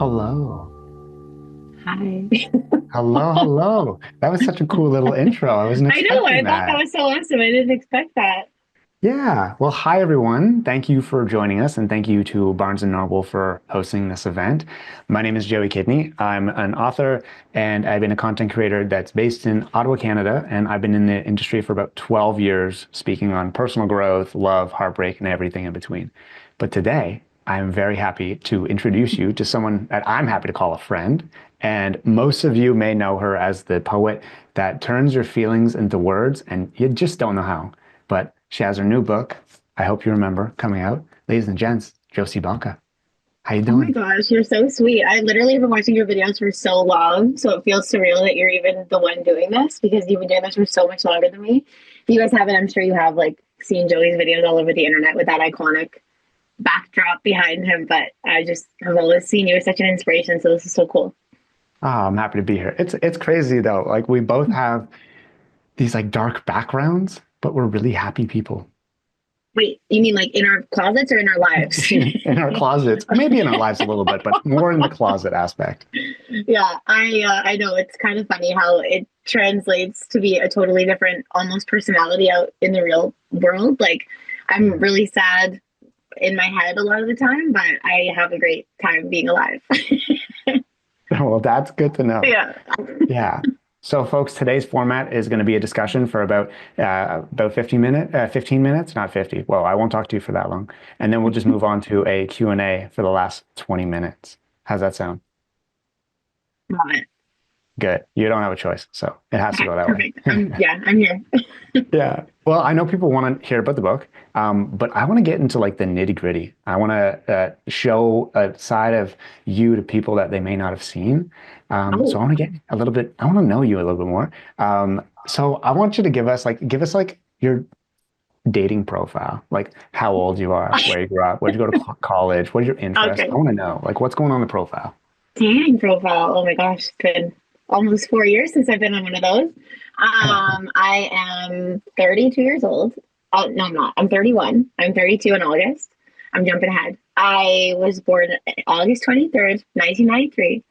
Hello. Hi. Hello, hello. That was such a cool little intro. I wasn't I know. expecting I thought that that. was so awesome. I didn't expect that. Yeah. Well, hi everyone. Thank you for joining us and thank you to Barnes& and Noble for hosting this event. My name is Joey Kidney. I'm an author and I've been a content creator that's based in Ottawa, Canada, and I've been in the industry for about 12 years speaking on personal growth, love, heartbreak, and everything in between. But today, I'm very happy to introduce you to someone that I'm happy to call a friend. And most of you may know her as the poet that turns your feelings into words and you just don't know how. But she has her new book, I hope you remember, coming out. Ladies and gents, Josie Balka. How you Oh my doing? gosh, you're so sweet. I literally have been watching your videos for so long, so it feels surreal that you're even the one doing this because you've been doing this for so much longer than me. If you guys haven't, I'm sure you have like seen Joey's videos all over the internet with that iconic backdrop behind him. But I just have always seen you as such an inspiration. So this is so cool. Oh, I'm happy to be here. It's crazy though. Like we both have these like dark backgrounds, but we're really happy people Wait, you mean like in our closets or in our lives? in our closets, maybe in our lives a little bit, but more in the closet aspect. Yeah, I know it's kind of funny how it translates to be a totally different almost personality out in the real world. Like I'm Yeah. really sad in my head a lot of the time, but I have a great time being alive. Well, that's good to know. Yeah. Yeah. So, folks, today's format is going to be a discussion for about 15 minutes, not 50. Well, I won't talk to you for that long. And then we'll just move on to a Q and A for the last 20 minutes. How's that sound? Love it. Good. You don't have a choice, so it has to Okay, go that way. perfect. I'm here. Yeah. Well, I know people want to hear about the book, but I want to get into like the nitty gritty. I want to show a side of you to people that they may not have seen. So I Oh, want to get a little bit, I want to know you a little bit more. So I want you to give us like your dating profile, like how old you are, where you grew up, where'd you go to college, what are your interests? I okay. want to know, like what's going on in the profile. Dating profile. Oh my gosh, it's been almost 4 years since I've been on one of those. I am 32 years old. Oh, no, I'm not. I'm 31. I'm 32 in August. I'm jumping ahead. I was born August 23rd, 1993.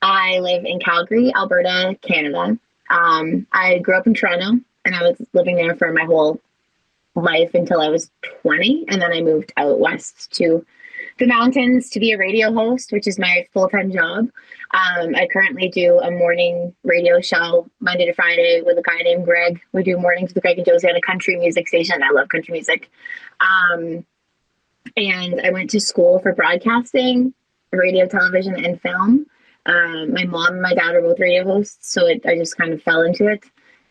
I live in Calgary, Alberta, Canada. I grew up in Toronto and I was living there for my whole life until I was 20. And then I moved out west to the mountains to be a radio host, which is my full time job. I currently do a morning radio show Monday to Friday with a guy named Greg. We do mornings with Greg and Josie on a country music station. I love country music. Um, and I went to school for broadcasting, radio, television, and film. My mom and my dad are both radio hosts, so I just kind of fell into it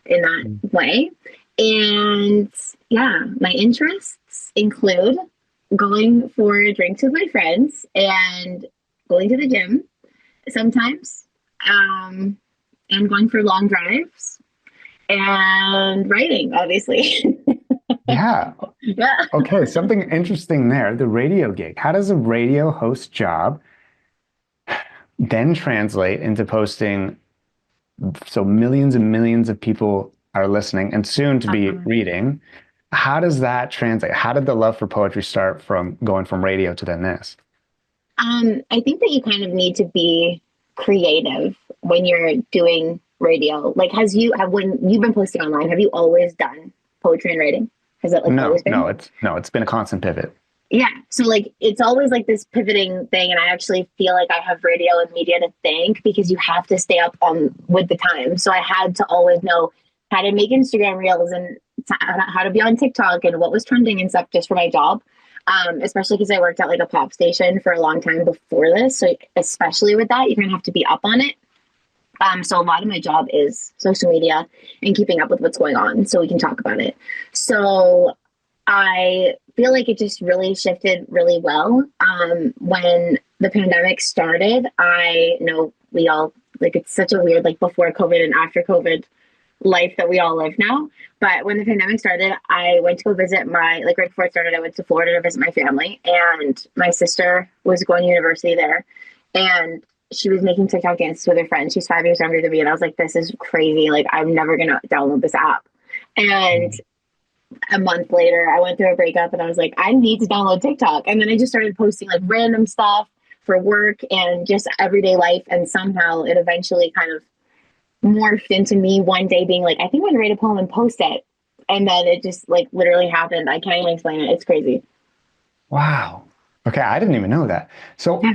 in that way. And yeah, my interests include going for drinks with my friends and going to the gym sometimes, um, and going for long drives and writing, obviously. Yeah. Yeah. Okay. Something interesting there. The radio gig. How does a radio host job then translate into posting so millions and millions of people are listening and soon to be Uh-huh. reading? How does that translate? How did the love for poetry start from going from radio to then this? I think that you kind of need to be creative when you're doing radio. Like, when you've been posting online, have you always done poetry and writing? Has it like No, always no, been? it's been a constant pivot. Yeah. So like it's always like this pivoting thing, and I actually feel like I have radio and media to thank because you have to stay up on with the time. So I had to always know how to make Instagram reels and how to be on TikTok and what was trending and stuff just for my job. Especially because I worked at like a pop station for a long time before this. So especially with that, you're gonna have to be up on it. So a lot of my job is social media and keeping up with what's going on so we can talk about it. So I feel like it just really shifted really well. When the pandemic started, I know we all like it's such a weird like before COVID and after COVID life that we all live now. But when the pandemic started, I went to go visit my like right before it started, I went to Florida to visit my family, and my sister was going to university there, and she was making TikTok dances with her friends. She's 5 years younger than me, and I was like, "This is crazy! Like, I'm never gonna download this app." And a month later, I went through a breakup and I was like, I need to download TikTok. And then I just started posting like random stuff, for work and just everyday life. And somehow it eventually kind of morphed into me one day being like, I think I'm gonna write a poem and post it. And then it just like literally happened. I can't even explain it. It's crazy. Wow. Okay, I didn't even know that. So, Yeah.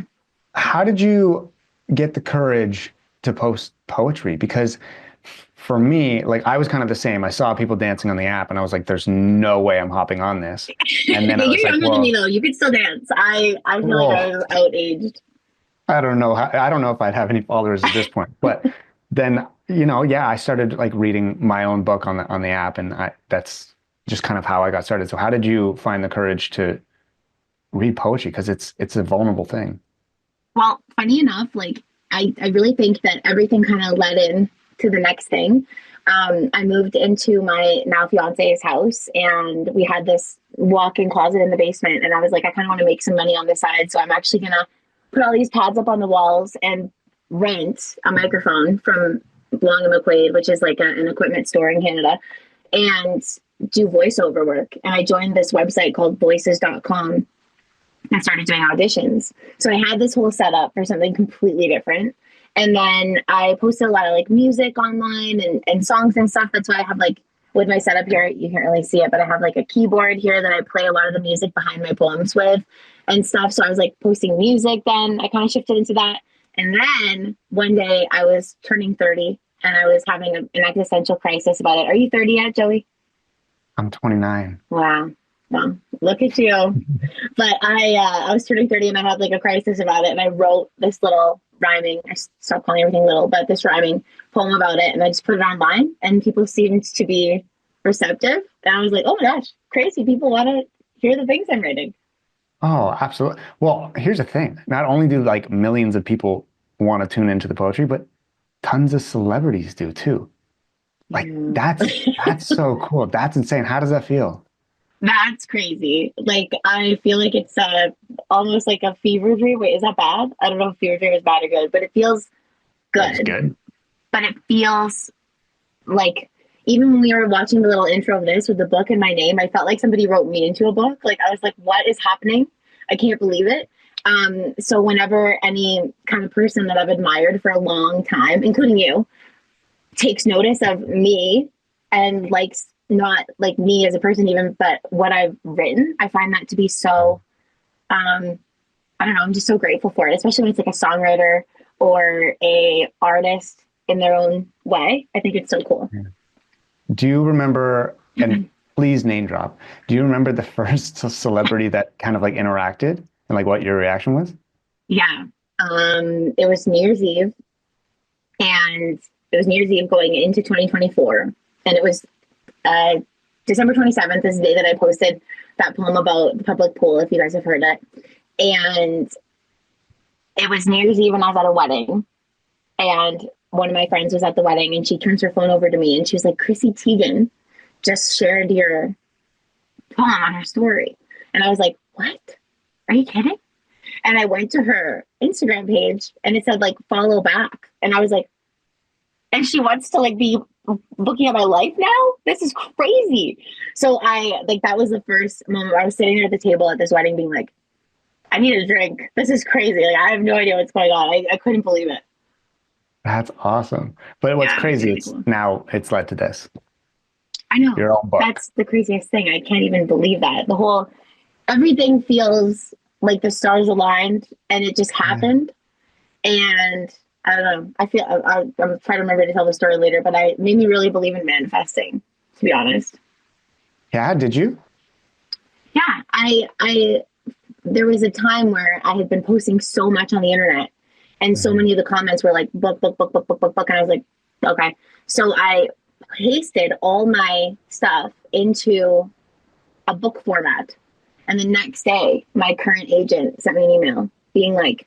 how did you get the courage to post poetry? Because for me, like I was kind of the same. I saw people dancing on the app and I was like, there's no way I'm hopping on this. And then I You're was like, younger than me well, though. You could still dance. I feel like I whoa, was outaged. I don't know. I don't know if I'd have any followers at this point. But then, yeah, I started like reading my own book on the app, and that's just kind of how I got started. So how did you find the courage to read poetry? Because it's a vulnerable thing. Well, funny enough, like I really think that everything kind of led in to the next thing. I moved into my now fiance's house and we had this walk-in closet in the basement. And I was like, I kind of want to make some money on the side. So I'm actually going to put all these pads up on the walls and rent a microphone from Long and McQuaid, which is like an equipment store in Canada, and do voiceover work. And I joined this website called voices.com and started doing auditions. So I had this whole setup for something completely different. And then I posted a lot of like music online and songs and stuff. That's why I have like with my setup here, you can't really see it, but I have like a keyboard here that I play a lot of the music behind my poems with and stuff. So I was like posting music then. I kind of shifted into that. And then one day I was turning 30 and I was having an existential crisis about it. Are you 30 yet, Joey? I'm 29. Wow. Well, look at you. But I was turning 30 and I had like a crisis about it. And I wrote this little rhyming, I stopped calling everything little, but this rhyming poem about it. And I just put it online and people seemed to be receptive. And I was like, oh my gosh, crazy. People want to hear the things I'm writing. Oh, absolutely. Well, here's the thing. Not only do like millions of people want to tune into the poetry, but tons of celebrities do too. Like Yeah. that's so cool. That's insane. How does that feel? That's crazy. Like, I feel like it's almost like a fever dream. Wait, is that bad? I don't know if fever dream is bad or good, but it feels That's good. good. But it feels like even when we were watching the little intro of this with the book and my name, I felt like somebody wrote me into a book. Like I was like, what is happening? I can't believe it. So whenever any kind of person that I've admired for a long time, including you, takes notice of me and likes not like me as a person even, but what I've written, I find that to be so I don't know, I'm just so grateful for it, especially when it's like a songwriter or a artist in their own way. I think it's so cool. Do you remember, and please name drop, do you remember the first celebrity that kind of like interacted and like what your reaction was? Yeah. It was New Year's Eve and it was New Year's Eve going into 2024. And it was uh, December 27th is the day that I posted that poem about the public pool, if you guys have heard it. And it was New Year's Eve and I was at a wedding. And one of my friends was at the wedding and she turns her phone over to me and she was like, Chrissy Teigen just shared your poem on her story. And I was like, what? Are you kidding? And I went to her Instagram page and it said like follow back. And I was like, and she wants to like be looking at my life now? This is crazy. So I like that was the first moment where I was sitting there at the table at this wedding being like, I need a drink. This is crazy. Like I have no idea what's going on. I couldn't believe it. That's awesome. But what's Yeah, it was crazy, really it's cool. now it's led to this, I know. your own book. That's the craziest thing. I can't even believe that. The whole everything feels like the stars aligned and it just Yeah. happened. And I don't know. I feel I'm trying to remember to tell the story later, but I made me really believe in manifesting, to be honest. Yeah, did you? Yeah, I there was a time where I had been posting so much on the internet, and so Mhm. many of the comments were like book, book, book, book, book, book, book, and I was like, okay. So I pasted all my stuff into a book format, and the next day, my current agent sent me an email being like,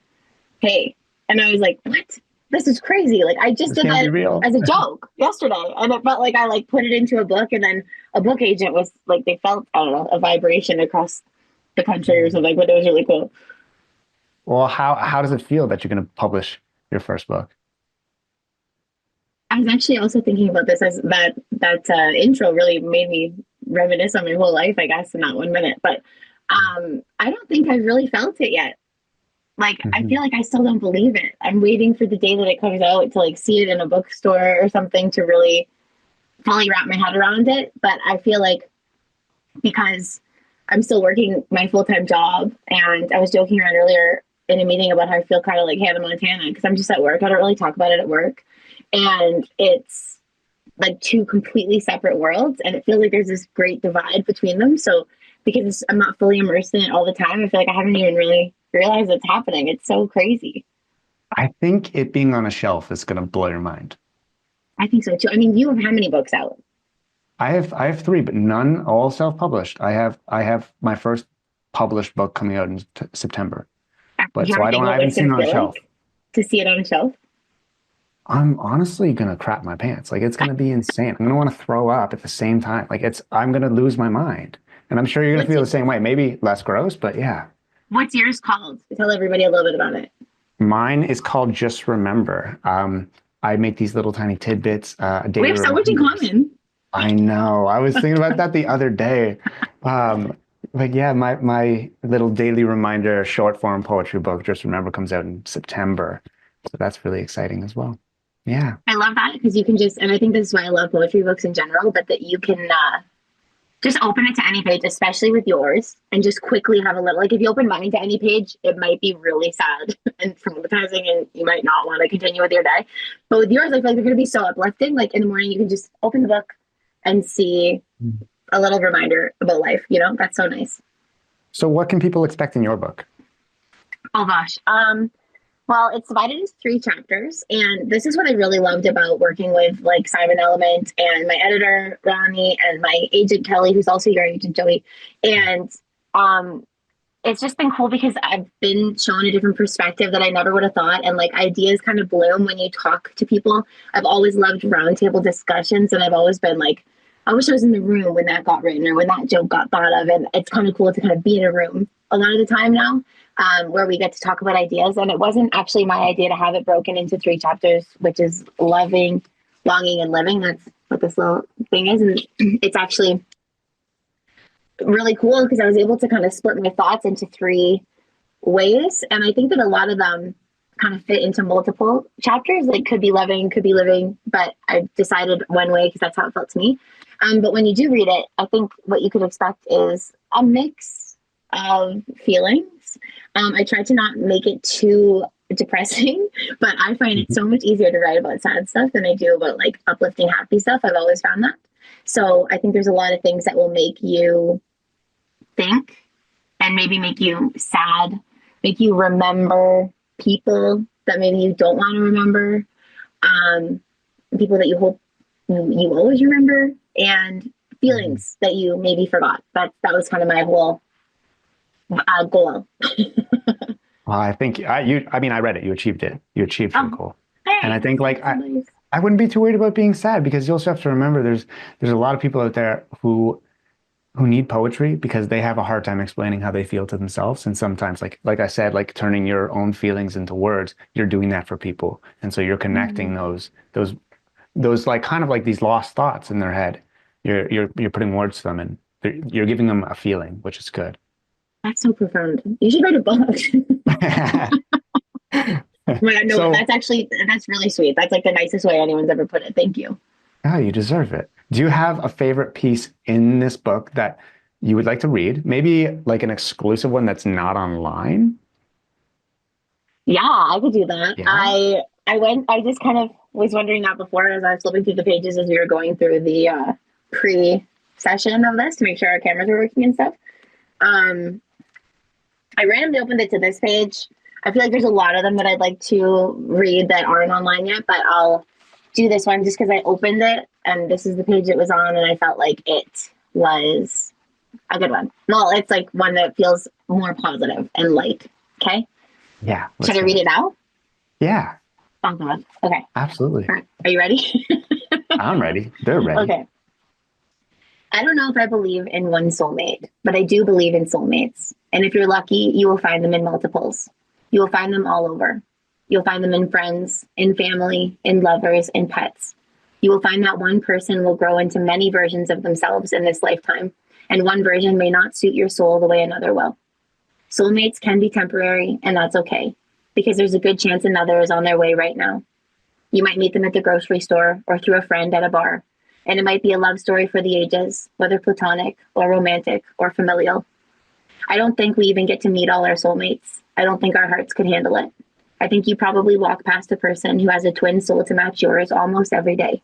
hey, and I was like, what? This is crazy. Like I just This did can't be that real. as a joke yesterday. And it felt like I like put it into a book and then a book agent was like they felt, I don't know, a vibration across the country or something, but it was really cool. Well, how does it feel that you're going to publish your first book? I was actually also thinking about this as that intro really made me reminisce on my whole life, I guess, in that 1 minute. But I don't think I've really felt it yet. Like, I Hmm. feel like I still don't believe it. I'm waiting for the day that it comes out to like see it in a bookstore or something to really fully wrap my head around it. But I feel like because I'm still working my full time job, and I was joking around earlier in a meeting about how I feel kind of like Hannah Montana because I'm just at work. I don't really talk about it at work, and it's like two completely separate worlds, and it feels like there's this great divide between them. So because I'm not fully immersed in it all the time, I feel like I haven't even really realized it's happening. It's so crazy. I think it being on a shelf is going to blow your mind. I think so too. I mean, you have how many books out? I have three, but none all self-published. I have my first published book coming out in September. Do But you so ever think I what haven't it's seen going it to on a feel shelf. like to see it on a shelf? I'm honestly gonna crap my pants. Like it's gonna be insane. I'm gonna want to throw up at the same time. I'm gonna lose my mind. And I'm sure you're gonna What's feel the same way. Maybe less gross, but yeah. what's yours called? Tell everybody a little bit about it. Mine is called Just Remember. I make these little tiny tidbits, We daily have so much in reminders. common. I know. I was thinking about that the other day. Um, but yeah, my little daily reminder short form poetry book, Just Remember, comes out in September. So that's really exciting as well. Yeah. I love that because you can just, and I think this is why I love poetry books in general, but that you can just open it to any page, especially with yours, and just quickly have a little, like if you open mine to any page, it might be really sad and traumatizing and you might not want to continue with your day. But with yours, I feel like they're going to be so uplifting. Like in the morning, you can just open the book and see a little reminder about life. You know, that's so nice. So what can people expect in your book? Oh gosh. Well, it's divided into three chapters, and this is what I really loved about working with like Simon Element and my editor Ronnie and my agent Kelly, who's also your agent Joey, and um, it's just been cool because I've been shown a different perspective that I never would have thought, and like ideas kind of bloom when you talk to people. I've always loved roundtable discussions, and I've always been like, I wish I was in the room when that got written or when that joke got thought of, and it's kind of cool to kind of be in a room a lot of the time now, where we get to talk about ideas. And it wasn't actually my idea to have it broken into three chapters, which is loving, longing, and living. That's what this little thing is, and it's actually really cool because I was able to kind of split my thoughts into three ways. And I think that a lot of them kind of fit into multiple chapters, like could be loving, could be living, but I decided one way because that's how it felt to me. But when you do read it, I think what you could expect is a mix of feelings. I tried to not make it too depressing, but I find it so much easier to write about sad stuff than I do about like uplifting, happy stuff. I've always found that. So I think there's a lot of things that will make you think and maybe make you sad, make you remember people that maybe you don't want to remember, um, people that you hope you always remember, and Mhm. feelings that you maybe forgot. That was kind of my whole goal. Well, I think I mean, I read it. You achieved it. You achieved your Oh, goal. And I thanks. think That's so nice. I wouldn't be too worried about being sad because you also have to remember there's a lot of people out there who need poetry because they have a hard time explaining how they feel to themselves. And sometimes, like I said, like turning your own feelings into words, you're doing that for people. And so you're connecting Mm, those like kind of like these lost thoughts in their head. You're putting words to them and you're giving them a feeling, which is good. that's so profound. You should write a book. But no, So, that's really sweet. That's like the nicest way anyone's ever put it. Thank you. yeah, you deserve it. Do you have a favorite piece in this book that you would like to read? Maybe like an exclusive one that's not online? Yeah, I could do that. Yeah. I just kind of was wondering that before as I was flipping through the pages as we were going through the pre session of this to make sure our cameras were working and stuff. Um, I randomly opened it to this page. I feel like there's a lot of them that I'd like to read that aren't online yet, but I'll do this one just because I opened it and this is the page it was on, and I felt like it was a good one. Well, it's like one that feels more positive and light. Okay. Yeah, let's Should I hear read it. it now? Yeah, Oh, God. Okay. absolutely. All right. Are you ready? I'm ready. They're ready. Okay. I don't know if I believe in one soulmate, but I do believe in soulmates. And if you're lucky, you will find them in multiples. You will find them all over. You'll find them in friends, in family, in lovers, in pets. You will find that one person will grow into many versions of themselves in this lifetime, and one version may not suit your soul the way another will. Soulmates can be temporary, and that's okay because there's a good chance another is on their way right now. You might meet them at the grocery store or through a friend at a bar, and it might be a love story for the ages, whether platonic or romantic or familial. I don't think we even get to meet all our soulmates. I don't think our hearts could handle it. I think you probably walk past a person who has a twin soul to match yours almost every day.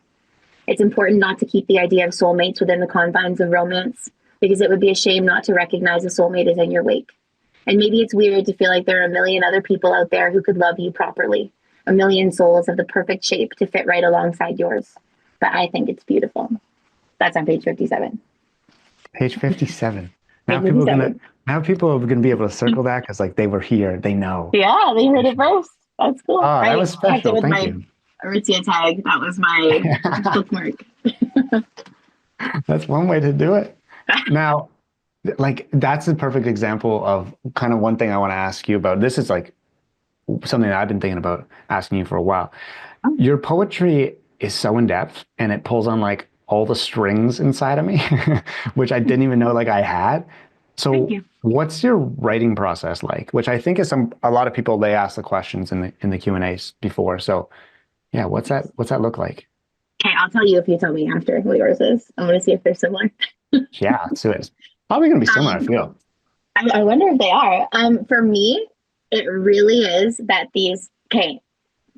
It's important not to keep the idea of soulmates within the confines of romance because it would be a shame not to recognize a soulmate is in your wake. And maybe it's weird to feel like there are a million other people out there who could love you properly, a million souls of the perfect shape to fit right alongside yours. But I think it's beautiful. That's on page 57. Page 57. Now Page people are gonna 57. now people are gonna be able to circle that because like they were here, they know. Yeah, they heard it first. That's cool. Oh, that I was kept it special. with Thank my you. Aritzia tag. That was my bookmark. That's one way to do it. Now, like that's a perfect example of kind of one thing I want to ask you about. This is like something that I've been thinking about asking you for a while. Your poetry is so in depth and it pulls on like all the strings inside of me, which I didn't even know like I had. Thank So you. what's your writing process like? Which I think is a lot of people they ask the questions in the Q&As before. So yeah, what's that look like? Okay, I'll tell you if you tell me after what yours is. I want to see if they're similar. Yeah, so it's probably gonna be similar, I Um, feel. I wonder if they are. For me, it really is that these. Okay,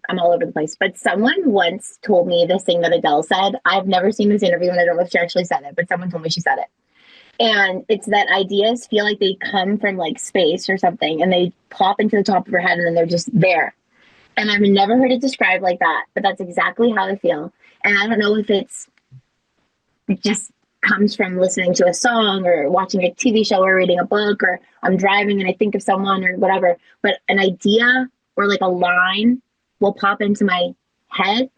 I'm all over the place, but someone once told me this thing that Adele said. I've never seen this interview, and I don't know if she actually said it, but someone told me she said it. And it's that ideas feel like they come from like space or something, and they pop into the top of her head, and then they're just there. And I've never heard it described like that, but that's exactly how I feel. And I don't know if it just comes from listening to a song or watching a TV show or reading a book or I'm driving and I think of someone or whatever. But an idea or like a line will pop into my head.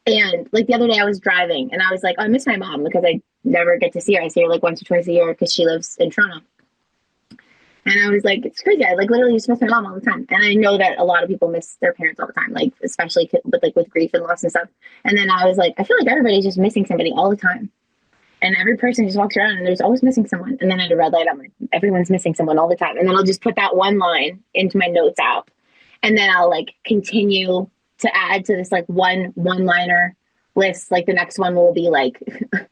And like the other day I was driving and I was like, oh, I miss my mom because I never get to see her. I see her like once or twice a year because she lives in Toronto. And I was like, it's crazy. I like literally just miss my mom all the time. And I know that a lot of people miss their parents all the time, like especially with grief and loss and stuff. And then I was like, I feel like everybody's just missing somebody all the time. And every person just walks around and there's always missing someone. And then at a red light, I'm like, everyone's missing someone all the time. And then I'll just put that one line into my notes app. And then I'll like continue to add to this like one liner list. Like the next one will be like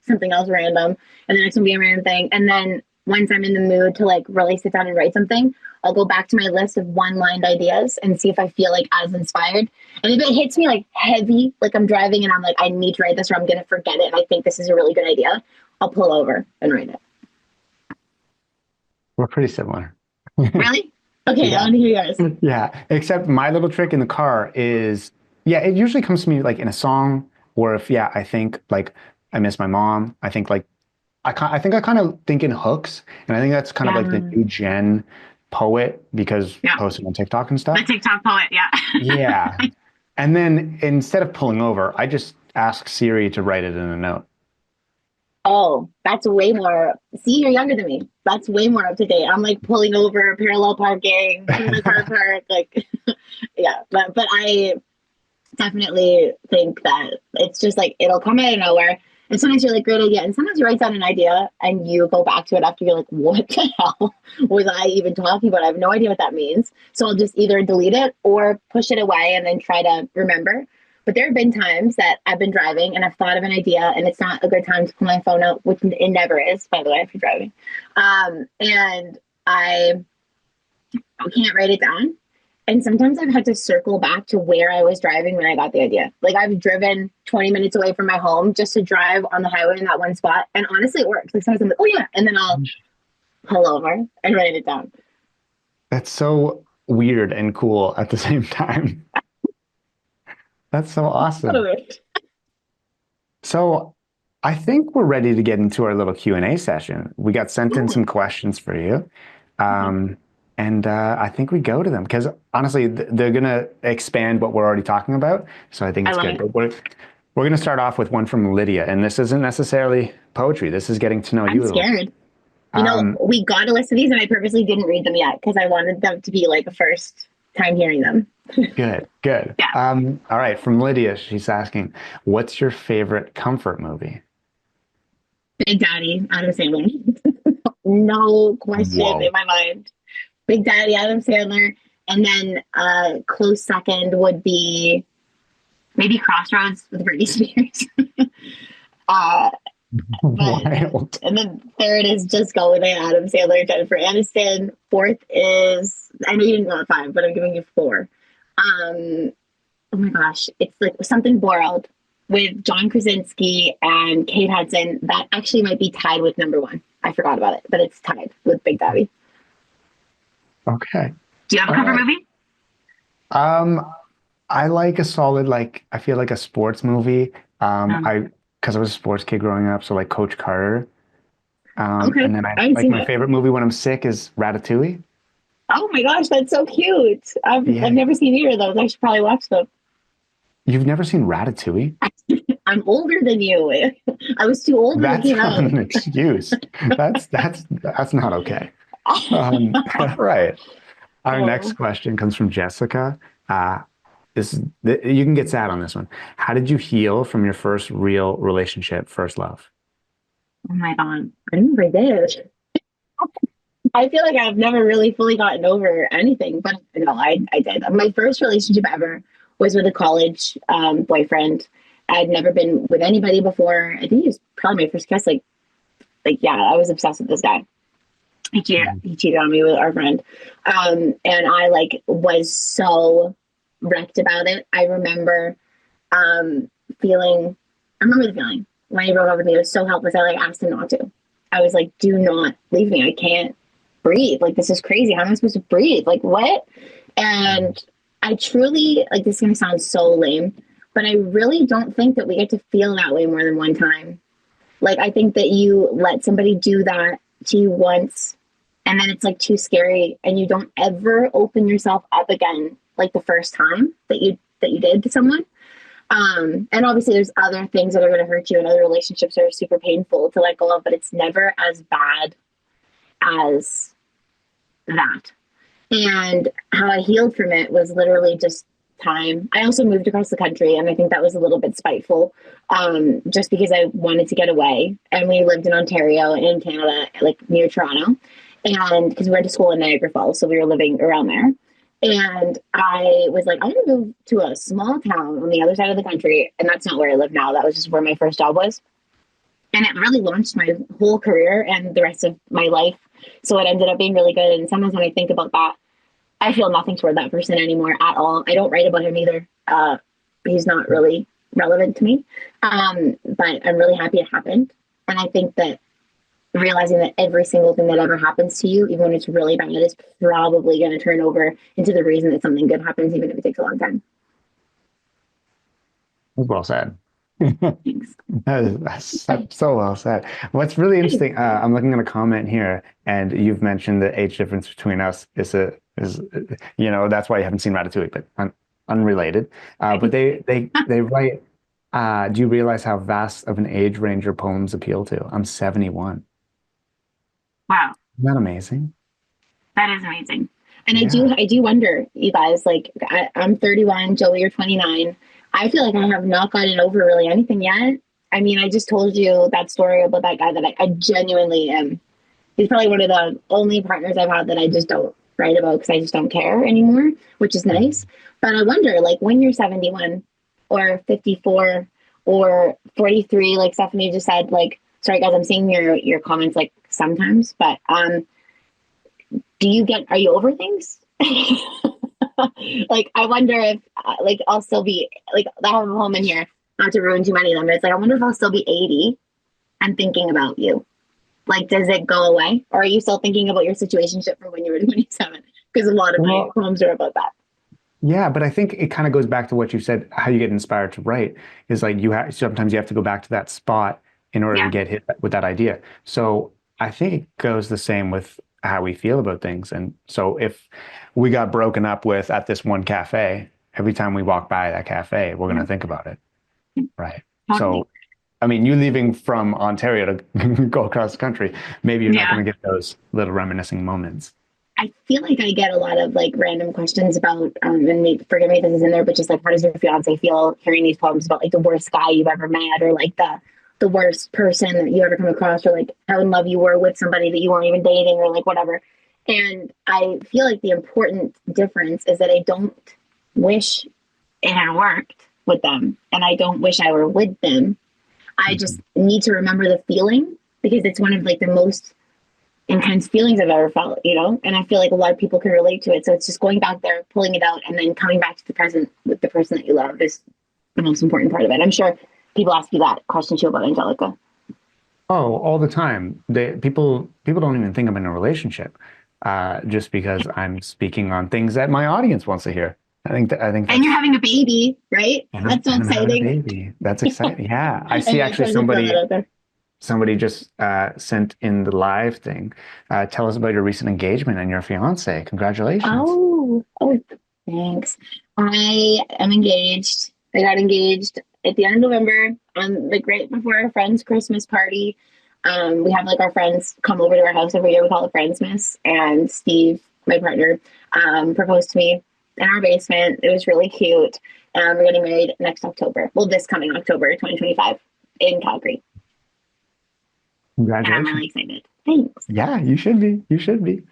something else random. And the next one will be a random thing. And then once I'm in the mood to like really sit down and write something, I'll go back to my list of one lined ideas and see if I feel like as inspired. And if it hits me like heavy, like I'm driving and I'm like, I need to write this or I'm going to forget it. And I think this is a really good idea. I'll pull over and write it. We're pretty similar. Really? Okay, I Yeah. want to hear yours. Yeah. Except my little trick in the car is, yeah, it usually comes to me like in a song, or if, yeah, I think like I miss my mom. I think like I think I kind of think in hooks, and I think that's kind of like the Yeah. new gen poet because Yeah. posting on TikTok and The stuff. TikTok poet. Yeah. Yeah. And then instead of pulling over, I just ask Siri to write it in a note. Oh, that's way more. See, you're younger than me. That's way more up to date. I'm like pulling over, parallel parking, putting my car parked. Like, yeah. But I definitely think that it's just like it'll come out of nowhere. And sometimes you're like, great idea. And sometimes you write down an idea and you go back to it after you're like, what the hell was I even talking about? I have no idea what that means. So I'll just either delete it or push it away and then try to remember. But there have been times that I've been driving and I've thought of an idea and it's not a good time to pull my phone out, which it never is, by the way, if you're driving. And I can't write it down. And sometimes I've had to circle back to where I was driving when I got the idea. Like I've driven 20 minutes away from my home just to drive on the highway in that one spot. And honestly, it works. Like sometimes I'm like, oh yeah. And then I'll pull over and write it down. That's so weird and cool at the same time. That's so awesome. So I think we're ready to get into our little Q&A session. We got sent in some questions for you. Um, and I think we go to them because honestly, they're going to expand what we're already talking about. So I think I it's love good. it. But we're going to start off with one from Lydia. And this isn't necessarily poetry. This is getting to know I'm you a little. scared. You know, Um, we got a list of these and I purposely didn't read them yet because I wanted them to be like a first time hearing them. Good, good. Yeah. All right, from Lydia, she's asking, what's your favorite comfort movie? Big Daddy, Adam Sandler. No question Whoa. in my mind. Big Daddy Adam Sandler, and then close second would be maybe Crossroads with Britney Spears. uh, but Wild. and then third is Just Go With It, Adam Sandler, Jennifer Aniston. Fourth is, I know you didn't go at five, but I'm giving you four. Um, oh my gosh, it's like Something Borrowed with John Krasinski and Kate Hudson. That actually might be tied with number one. I forgot about it, but it's tied with Big Daddy. Okay. Do you have a All comfort right. movie? Um, I like a solid, like, I feel like a sports movie. Um, Because I was a sports kid growing up, so like Coach Carter. okay, And then I I haven't like seen my that. favorite movie when I'm sick is Ratatouille. Oh my gosh, that's so cute. I've Yeah. never seen either of those. I should probably watch them. You've never seen Ratatouille? I'm older than you. I was too old when it That's came not out. an excuse. That's not okay. Right. Our next Oh, question comes from Jessica. You can get sad on this one. How did you heal from your first real relationship, first love? oh my god, I remember this. I feel like I've never really fully gotten over anything, but no, I did. My first relationship ever was with a college boyfriend. I'd never been with anybody before. I think he was probably my first kiss. Like yeah, I was obsessed with this guy. Mhm. He cheated on me with our friend, and I like was so wrecked about it. I remember um, feeling. I remember the feeling when he broke up with me. I was so helpless. I like asked him not to. I was like, "Do not leave me. I can't breathe. Like this is crazy. How am I supposed to breathe? Like what?" And I truly like this is gonna sound so lame, but I really don't think that we get to feel that way more than one time. Like I think that you let somebody do that to you once and then it's like too scary and you don't ever open yourself up again like the first time that you did to someone. And obviously there's other things that are going to hurt you and other relationships that are super painful to let go of, but it's never as bad as that. And how I healed from it was literally just time. I also moved across the country, and I think that was a little bit spiteful, just because I wanted to get away. And we lived in Ontario in Canada, like near Toronto, and because we went to school in Niagara Falls, so we were living around there. And I was like, I want to move to a small town on the other side of the country, and that's not where I live now. That was just where my first job was, and it really launched my whole career and the rest of my life. So it ended up being really good. And sometimes when I think about that, I feel nothing toward that person anymore at all. I don't write about him either. He's not really relevant to me. But I'm really happy it happened. And I think that realizing that every single thing that ever happens to you, even when it's really bad, is probably going to turn over into the reason that something good happens, even if it takes a long time. Well said. Thanks. That's so well said. What's really interesting, I'm looking at a comment here, and you've mentioned the age difference between us is that's why you haven't seen Ratatouille, but unrelated. But they write, do you realize how vast of an age range your poems appeal to? I'm 71. Wow, Isn't that amazing? that is amazing. And Yeah. I do wonder, you guys, like I'm 31, Joey, you're 29. I feel like I have not gotten over really anything yet. I mean, I just told you that story about that guy that I genuinely am. He's probably one of the only partners I've had that I just don't write about because I just don't care anymore, which is nice. But I wonder, like, when you're 71 or 54 or 43, like Stephanie just said, like, sorry guys, I'm seeing your comments like sometimes, but are you over things? Like, I wonder if, like, I'll still be, like, I have a home in here, not to ruin too many of them, but it's like, I wonder if I'll still be 80 and thinking about you. Like, does it go away? Or are you still thinking about your situationship from when you were 27? Because a lot of my Well, poems are about that. yeah, but I think it kind of goes back to what you said, how you get inspired to write is like you have sometimes you have to go back to that spot in order to Yeah. get hit with that idea. So I think it goes the same with how we feel about things. And so if we got broken up with at this one cafe, every time we walk by that cafe, we're going Yeah. to think about it, right? Totally. So, I mean, you leaving from Ontario to go across the country, maybe you're not Yeah. going to get those little reminiscing moments. I feel like I get a lot of like random questions about, and forgive me if this is in there, but just like, how does your fiance feel hearing these poems about like the worst guy you've ever met, or like the worst person that you ever come across, or like how in love you were with somebody that you weren't even dating, or like whatever. And I feel like the important difference is that I don't wish it had worked with them and I don't wish I were with them. I just Mhm. need to remember the feeling because it's one of like the most intense feelings I've ever felt, you know? And I feel like a lot of people can relate to it. So it's just going back there, pulling it out, and then coming back to the present with the person that you love is the most important part of it. I'm sure people ask you that question too about Angelica. Oh, all the time. People don't even think I'm in a relationship, just because I'm speaking on things that my audience wants to hear. I think And you're that's having a baby, right? That's so and I'm having a exciting. baby. That's exciting. Yeah, I see. And I Actually, tried to throw that out there. somebody just sent in the live thing. Tell us about your recent engagement and your fiance. Congratulations. Oh, thanks. I am engaged. I got engaged at the end of November on like right before our friend's Christmas party. We have like our friends come over to our house every year. We call it Friendsmas. And Steve, my partner, proposed to me in our basement. It was really cute. We're getting married next October. Well, this coming October, 2025, in Calgary. And I'm really Congratulations. excited. Thanks. Yeah, you should be. You should be.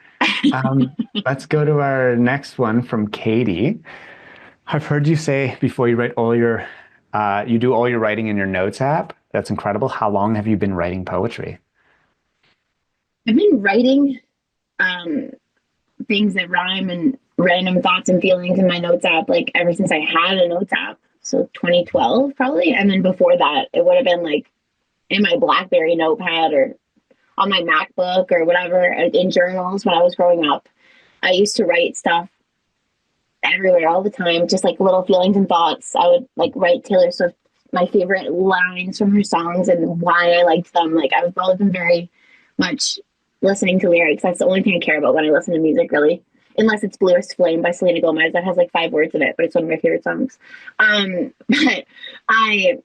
Let's go to our next one from Katie. I've heard you say before you do all your writing in your notes app. That's incredible. How long have you been writing poetry? I've been writing um, things that rhyme and random thoughts and feelings in my notes app like ever since I had a notes app. So 2012 probably. And then before that, it would have been like in my Blackberry notepad or on my MacBook or whatever in journals when I was growing up. I used to write stuff everywhere all the time, just like little feelings and thoughts. I would like write Taylor Swift my favorite lines from her songs and why I liked them. Like I've always been very much listening to lyrics. That's the only thing I care about when I listen to music, really. Unless it's Bluest Flame by Selena Gomez. That has like 5 words in it, but it's one of my favorite songs. But I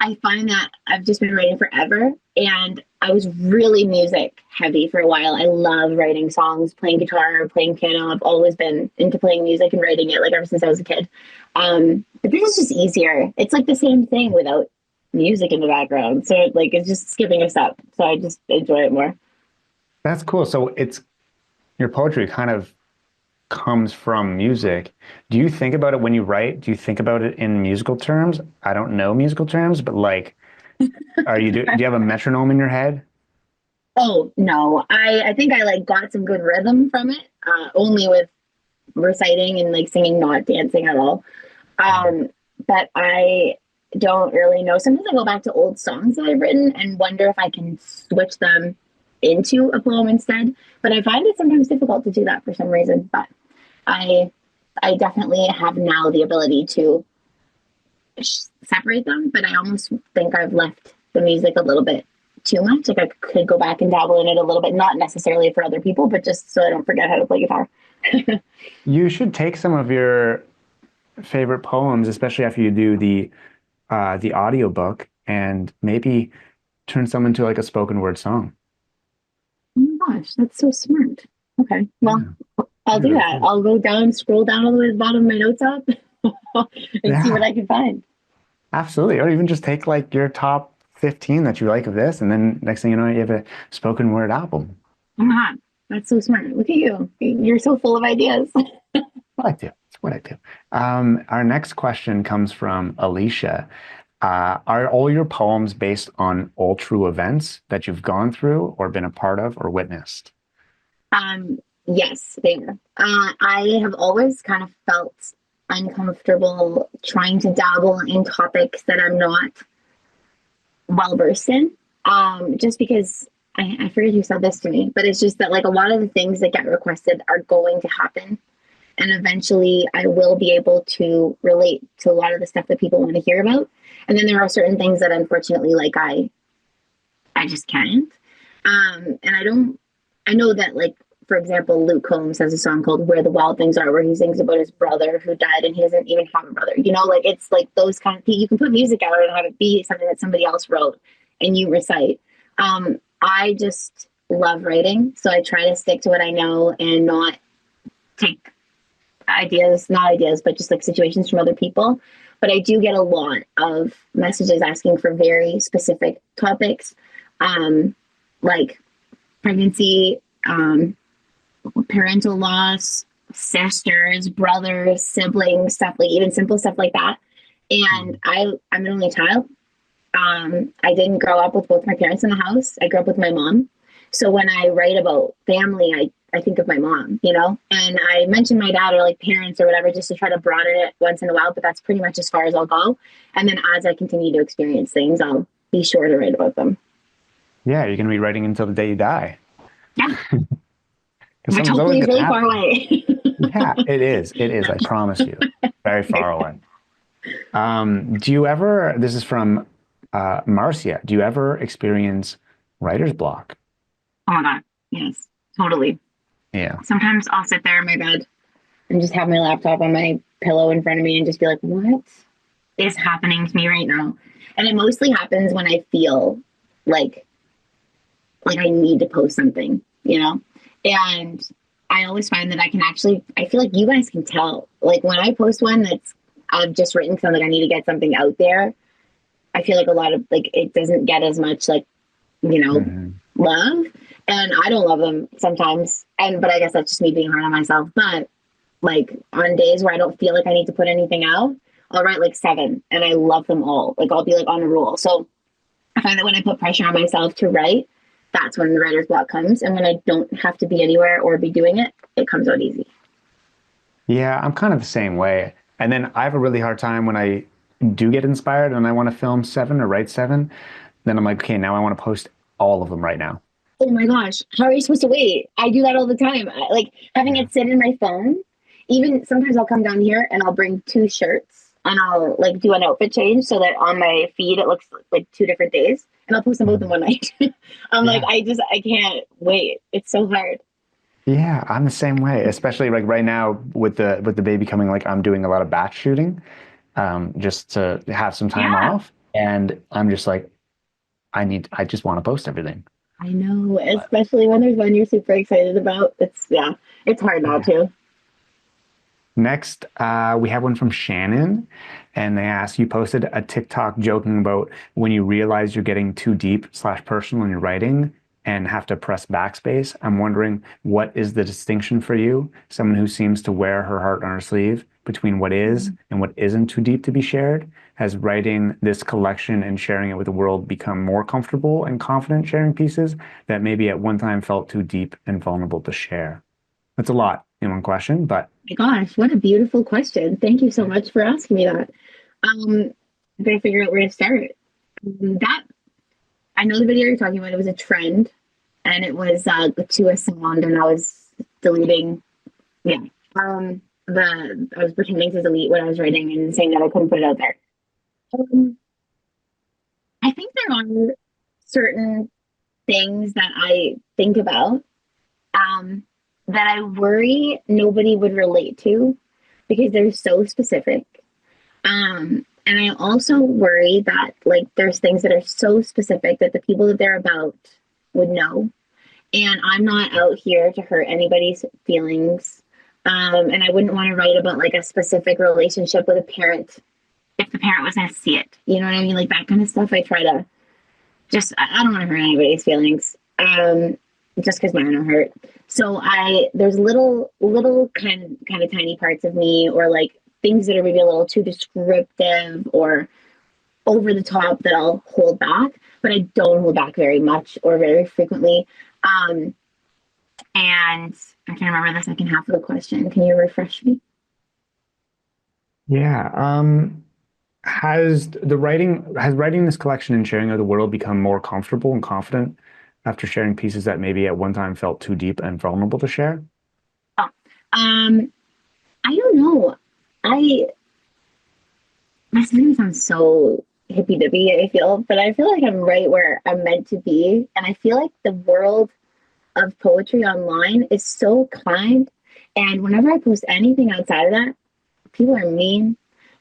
I find that I've just been writing forever and I was really music heavy for a while. I love writing songs, playing guitar, playing piano. I've always been into playing music and writing it like ever since I was a kid. But this is just easier. It's like the same thing without music in the background. So like it's just skipping a step. So I just enjoy it more. That's cool. So it's your poetry kind of comes from music. Do you think about it when you write? Do you think about it in musical terms? I don't know musical terms, but like, do you have a metronome in your head? Oh no. I think I like got some good rhythm from it. Only with reciting and like singing, not dancing at all. Um, but I don't really know. Sometimes I go back to old songs that I've written and wonder if I can switch them into a poem instead. But I find it sometimes difficult to do that for some reason. But I I definitely have now the ability to separate them. But I almost think I've left the music a little bit too much. Like I could go back and dabble in it a little bit, not necessarily for other people, but just so I don't forget how to play guitar. You should take some of your favorite poems, especially after you do the audiobook, and maybe turn some into like a spoken word song. Oh my gosh, that's so smart. Okay, well, Yeah, I'll yeah, do that's that. it. I'll go down, scroll down all the way to the bottom of my notes app and see what Yeah, I can find. absolutely. Or even just take like your top 15 that you like of this, and then next thing you know, you have a spoken word album. Oh my God, that's so smart. Look at you. You're so full of ideas. What I do. It's what I do. Our next question comes from Alicia. Are all your poems based on all true events that you've gone through or been a part of or witnessed? Yes, they are. I have always kind of felt uncomfortable trying to dabble in topics that I'm not well versed in. Just because I forget who said this to me, but it's just that like a lot of the things that get requested are going to happen. And eventually I will be able to relate to a lot of the stuff that people want to hear about. And then there are certain things that unfortunately like I just can't. And I don't I know that like for example, Luke Combs has a song called Where the Wild Things Are, where he sings about his brother who died and he doesn't even have a brother. You know, like it's like those kind of you can put music out and have it be something that somebody else wrote and you recite. I just love writing. So I try to stick to what I know and not take ideas, not ideas, but just like situations from other people. But I do get a lot of messages asking for very specific topics, um, like pregnancy, parental loss, sisters, brothers, siblings, stuff like even simple stuff like that. And Mhm. I'm an only child. I didn't grow up with both my parents in the house. I grew up with my mom. So when I write about family, I think of my mom, you know? And I mention my dad or like parents or whatever just to try to broaden it once in a while, but that's pretty much as far as I'll go. And then as I continue to experience things, I'll be sure to write about them. Yeah, you're going to be writing until the day you die Yeah, because which something's always hopefully is going to really far happen. away. Yeah, it is. It is. I promise you. Very far away. Do you ever, this is from Marcia, do you ever experience writer's block? Oh my God. Yes, totally. Yeah. Sometimes I'll sit there in my bed and just have my laptop on my pillow in front of me and just be like, what is happening to me right now? And it mostly happens when I feel like like I need to post something, you know? And I always find that I can actually I feel like you guys can tell. Like when I post one that's I've just written something I need to get something out there, I feel like a lot of like it doesn't get as much like, you know, Hmm. love. And I don't love them sometimes. And but I guess that's just me being hard on myself. But like on days where I don't feel like I need to put anything out, I'll write like seven and I love them all. Like I'll be like on a roll. So I find that when I put pressure on myself to write, that's when the writer's block comes. And when I don't have to be anywhere or be doing it, it comes out easy. Yeah, I'm kind of the same way. And then I have a really hard time when I do get inspired and I want to film seven or write seven. Then I'm like, okay, now I want to post all of them right now. Oh my gosh, how are you supposed to wait? I do that all the time. Like having Yeah. it sit in my phone. Even sometimes I'll come down here and I'll bring two shirts and I'll like do an outfit change so that on my feed it looks like two different days and I'll post them both in Mhm. one night. I'm like, Yeah. I can't wait. It's so hard. Yeah, I'm the same way, especially like right now with the baby coming, like I'm doing a lot of batch shooting, just to have some time Yeah, off. And I'm just like, I just want to post everything. I know. But Especially when there's one you're super excited about. It's hard not yeah. to. Next, we have one from Shannon, and they ask, you posted a TikTok joking about when you realize you're getting too deep slash personal in your writing and have to press backspace. I'm wondering, what is the distinction for you? Someone who seems to wear her heart on her sleeve between what is and what isn't too deep to be shared. Has writing this collection and sharing it with the world become more comfortable and confident sharing pieces that maybe at one time felt too deep and vulnerable to share? That's a lot in one question, but My gosh, what a beautiful question. Thank you so much for asking me that. I'm gonna figure out where to start. That I know the video you're talking about. It was a trend, and it was to a sound, and I was deleting. Yeah, the I was pretending to delete what I was writing and saying that I couldn't put it out there. Um, I think there are certain things that I think about um, that I worry nobody would relate to because they're so specific. And I also worry that like there's things that are so specific that the people that they're about would know. And I'm not out here to hurt anybody's feelings. And I wouldn't want to write about like a specific relationship with a parent if the parent was going to see it. You know what I mean? Like that kind of stuff. I try to I don't want to hurt anybody's feelings. Just because mine are hurt. So there's little kind of tiny parts of me or like things that are maybe a little too descriptive or over the top that I'll hold back, but I don't hold back very much or very frequently. Um, and I can't remember the second half of the question. Can you refresh me? yeah. Has writing this collection and sharing of the world become more comfortable and confident after sharing pieces that maybe at one time felt too deep and vulnerable to share? Oh, um, I don't know. I This is gonna sound so hippy dippy, I feel, but I feel like I'm right where I'm meant to be. And I feel like the world of poetry online is so kind. And whenever I post anything outside of that, people are mean.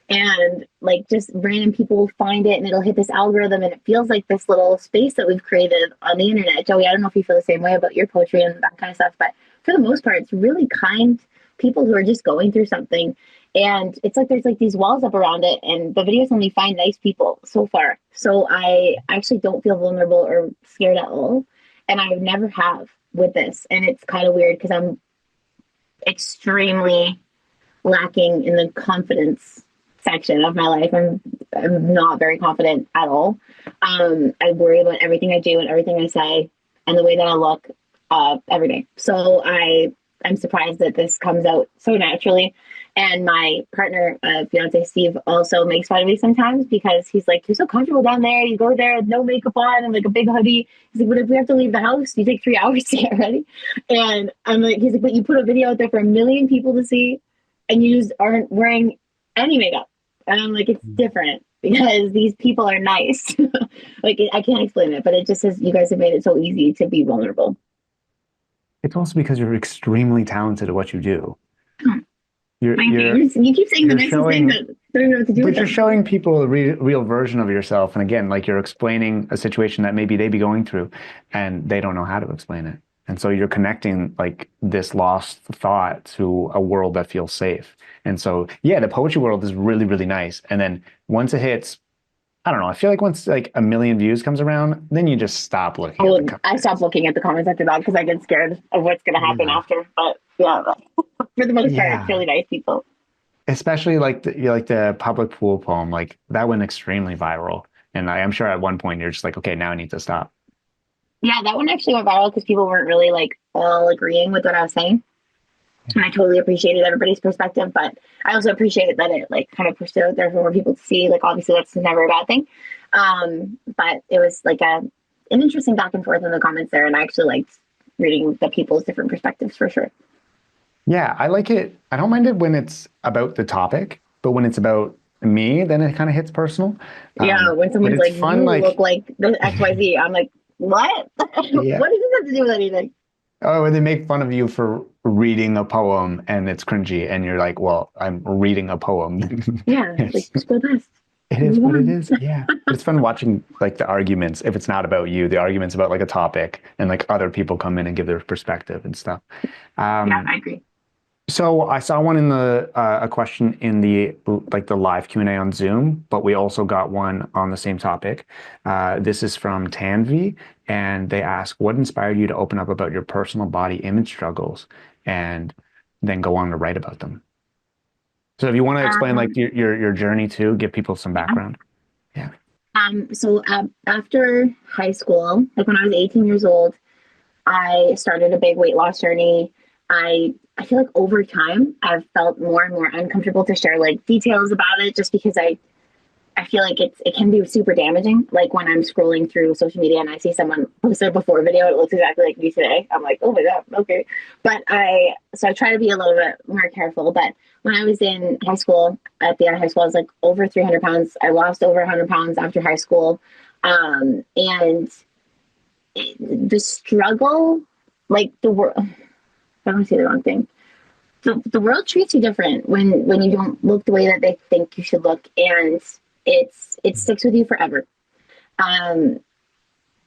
And like just random people will find it and it'll hit this algorithm and it feels like this little space that we've created on the internet. Joey, I don't know if you feel the same way about your poetry and that kind of stuff, but for the most part, it's really kind people who are just going through something. And it's like there's like these walls up around it, and the videos only find nice people so far. So I actually don't feel vulnerable or scared at all. And I never have with this. And it's kind of weird because I'm extremely lacking in the confidence section of my life. I'm not very confident at all. I worry about everything I do and everything I say and the way that I look every day. So I'm surprised that this comes out so naturally. And my partner, fiance Steve, also makes fun of me sometimes because he's like, "You're so comfortable down there. You go there with no makeup on and like a big hoodie." He's like, "But if we have to leave the house, you take 3 hours to get ready." And I'm like, he's like, "But you put a video out there for a million people to see, and you just aren't wearing any makeup." And I'm like, "It's different because these people are nice." Like, I can't explain it, but it just says you guys have made it so easy to be vulnerable. It's also because you're extremely talented at what you do. You're Thank you're you. You keep saying the you're nicest things showing, that I don't know what to do with but you're them. showing people a real version of yourself. And again, like you're explaining a situation that maybe they be going through and they don't know how to explain it. And so you're connecting like this lost thought to a world that feels safe. And so, yeah, the poetry world is really, really nice. And then once it hits, I don't know, I feel like once like a million views comes around, then you just stop looking at the I stopped comments. looking at the comments after that because I get scared of what's going to happen Yeah. after. But yeah, for the most part, it's Yeah. really nice people. Especially like the public pool poem, like that went extremely viral. And I'm sure at one point you're just like, okay, now I need to stop. Yeah, that one actually went viral because people weren't really like all agreeing with what I was saying. And I totally appreciated everybody's perspective, but I also appreciated that it like kind of pushed it out there for more people to see. Like obviously that's never a bad thing. But it was like an interesting back and forth in the comments there, and I actually liked reading the people's different perspectives for sure. Yeah, I like it. I don't mind it when it's about the topic, but when it's about me, then it kind of hits personal. Yeah, when But someone's it's like, fun, "You look like, like the XYZ," I'm like, "What? What does yeah. this have to do with anything?" Oh, and they make fun of you for reading a poem and it's cringy, and you're like, well, I'm reading a poem. Yeah, like It's scroll past, it is move what it on. is. Yeah. But it's fun watching like the arguments if it's not about you, the arguments about like a topic and like other people come in and give their perspective and stuff. Yeah, Um, I agree. So I saw one in the a question in the like the live Q&A on Zoom, but we also got one on the same topic. This is from Tanvi, and they ask, "What inspired you to open up about your personal body image struggles, and then go on to write about them?" So if you want to explain like Um, your journey too, give people some yeah. background. Yeah. So after high school, like when I was 18 years old, I started a big weight loss journey. I feel like over time I've felt more and more uncomfortable to share like details about it just because I feel like it can be super damaging. Like when I'm scrolling through social media and I see someone post a before video, it looks exactly like me today. I'm like, oh my God, okay. But I try to be a little bit more careful. But when I was in high school, at the end of high school, I was like over 300 pounds. I lost over 100 pounds after high school. And the struggle, like the world, I don't want to say the wrong thing. The world treats you different when you don't look the way that they think you should look, and it sticks with you forever. Um,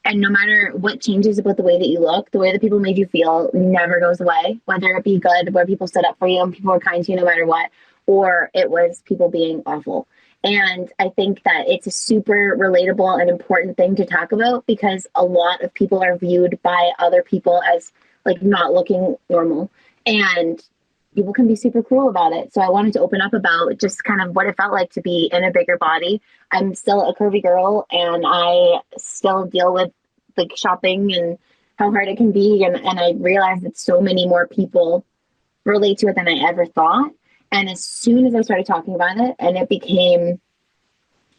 and no matter what changes about the way that you look, the way that people made you feel never goes away. Whether it be good, where people stood up for you and people were kind to you no matter what, or it was people being awful. And I think that it's a super relatable and important thing to talk about because a lot of people are viewed by other people as like not looking normal. And people can be super cruel about it. So I wanted to open up about just kind of what it felt like to be in a bigger body. I'm still a curvy girl and I still deal with like shopping and how hard it can be. And I realized that so many more people relate to it than I ever thought. And as soon as I started talking about it and it became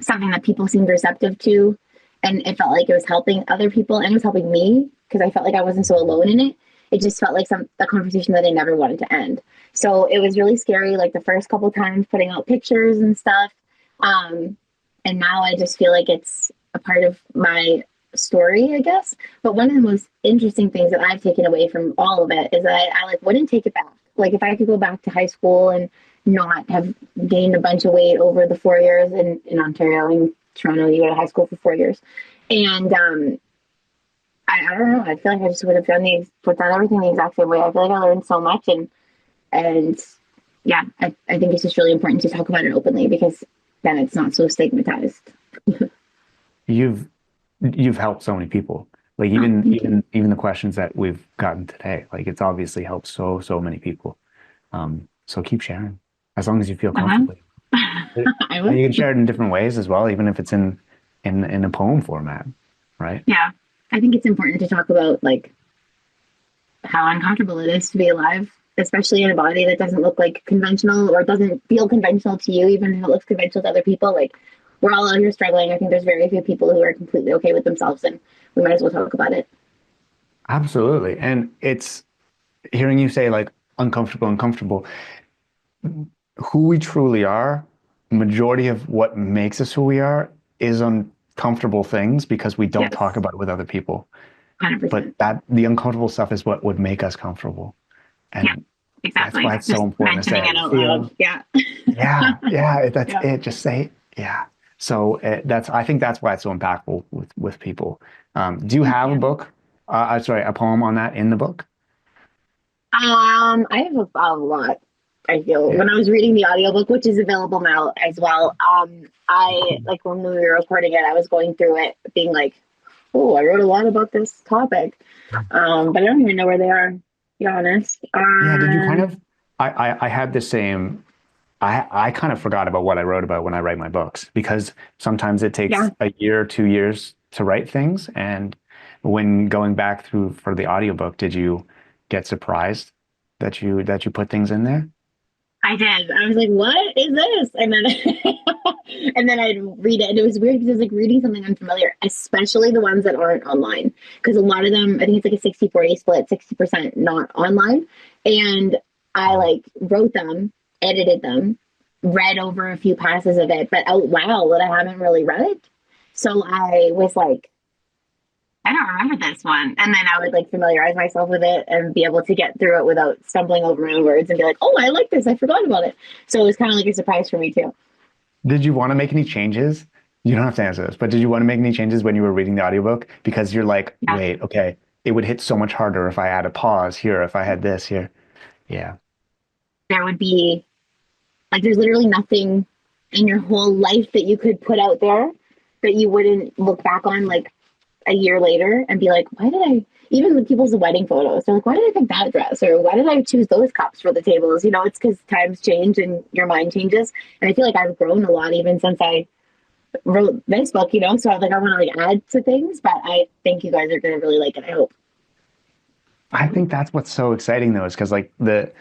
something that people seemed receptive to, and it felt like it was helping other people and it was helping me because I felt like I wasn't so alone in it. It just felt like a conversation that I never wanted to end. So it was really scary, like the first couple times putting out pictures and stuff. Um, and now I just feel like it's a part of my story, I guess. But one of the most interesting things that I've taken away from all of it is that I like wouldn't take it back. Like if I could go back to high school and not have gained a bunch of weight over the 4 years in Ontario and Toronto, you go to high school for 4 years. And I don't know. I feel like I just would have done everything the exact same way. I feel like I learned so much and yeah, I think it's just really important to talk about it openly because then it's not so stigmatized. You've you've helped so many people. Like Oh, even thank you. even even the questions that we've gotten today, like it's obviously helped so many people. So keep sharing as long as you feel Uh-huh. comfortable. I And will. you can share it in different ways as well, even if it's in a poem format, right? Yeah. I think it's important to talk about like how uncomfortable it is to be alive, especially in a body that doesn't look like conventional or doesn't feel conventional to you, even if it looks conventional to other people. Like we're all out here struggling. I think there's very few people who are completely okay with themselves, and we might as well talk about it. Absolutely. And it's hearing you say like uncomfortable, uncomfortable. Who we truly are, majority of what makes us who we are is uncomfortable things because we don't talk Yes, about it with other people. But 100%. that the uncomfortable stuff is what would make us comfortable. Yeah, And that's exactly. why it's so Just important to say mentioning how it you out loud. feel. Yeah. Yeah, yeah, that's Yeah. it. Just say, yeah. So that's I think that's why it's so impactful with people. Do you Thank have a you. book? Sorry, a poem on that in the book? I have a lot. I feel Yeah. when I was reading the audiobook, which is available now as well. I Cool. like when we were recording it, I was going through it, being like, "Oh, I wrote a lot about this topic," but I don't even know where they are. To be honest. Yeah. Did you kind of? I had the same. I kind of forgot about what I wrote about when I write my books because sometimes it takes Yeah, a year or 2 years to write things. And when going back through for the audiobook, did you get surprised that you put things in there? I did. I was like, "What is this?" And then, and then I'd read it, and it was weird because it was like reading something unfamiliar, especially the ones that aren't online. Because a lot of them, I think it's like a 60-40 split, 60% not online. And I Oh. like wrote them, edited them, read over a few passes of it, but out loud that I haven't really read. So I was like, I don't remember this one. And then I would like familiarize myself with it and be able to get through it without stumbling over my own words and be like, oh, I like this. I forgot about it. So it was kind of like a surprise for me too. Did you want to make any changes? You don't have to answer this, but did you want to make any changes when you were reading the audiobook? Because you're like, Yeah. wait, okay, it would hit so much harder if I had a pause here, if I had this here. Yeah. There would be like, there's literally nothing in your whole life that you could put out there that you wouldn't look back on like a year later and be like, why did I, even with people's wedding photos, they're like, why did I pick that dress? Or why did I choose those cups for the tables? You know, it's because times change and your mind changes. And I feel like I've grown a lot even since I wrote this book, you know, so I like I want to like add to things, but I think you guys are gonna really like it. I hope. I think that's what's so exciting though, is because like the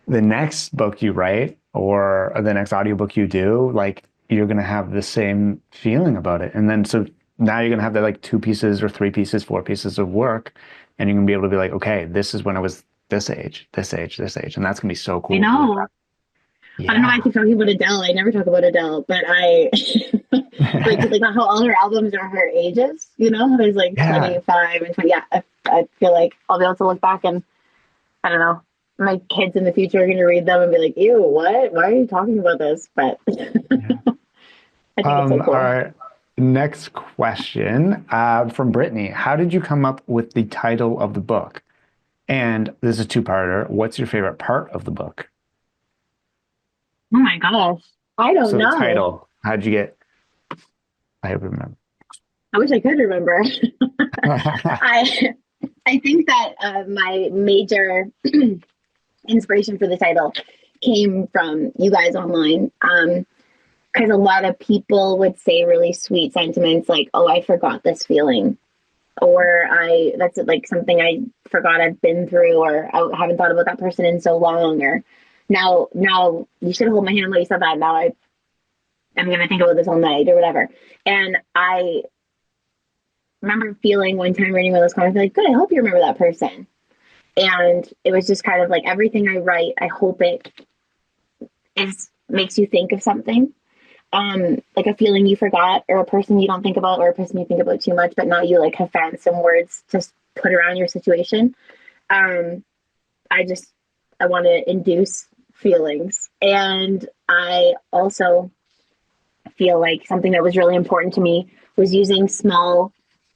next book you write or the next audiobook you do, like you're gonna have the same feeling about it. And then so now you're gonna have the like two pieces or three pieces, four pieces of work, and you're gonna be able to be like, okay, this is when I was this age, this age, this age. And that's gonna be so I cool to look know. back. I don't know why I Yeah. keep talking about Adele. I never talk about Adele, but I like how all her albums are her ages. You know, there's like Yeah. 25 and 20. Yeah, I feel like I'll be able to look back and I don't know. My kids in the future are going to read them and be like, "Ew, what? Why are you talking about this?" But Yeah. I think it's so All cool. right. Next question from Brittany. How did you come up with the title of the book? And this is a two-parter. What's your favorite part of the book? Oh my gosh, I don't So the know. title, how'd you get? I hope you remember. I wish I could remember. I I think that my major inspiration for the title came from you guys online. Because a lot of people would say really sweet sentiments like, "Oh, I forgot this feeling," or "I that's like something I forgot I've been through," or "I haven't thought about that person in so long," or "Now you should hold my hand when you said that. Now I'm gonna think about this all night," or whatever. And I remember feeling one time reading one of those comments like, "Good, I hope you remember that person." And it was just kind of like everything I write, I hope it is makes you think of something, like a feeling you forgot, or a person you don't think about, or a person you think about too much, but now you like have found some words to put around your situation. Um, I just I want to induce feelings, and I also feel like something that was really important to me was using small,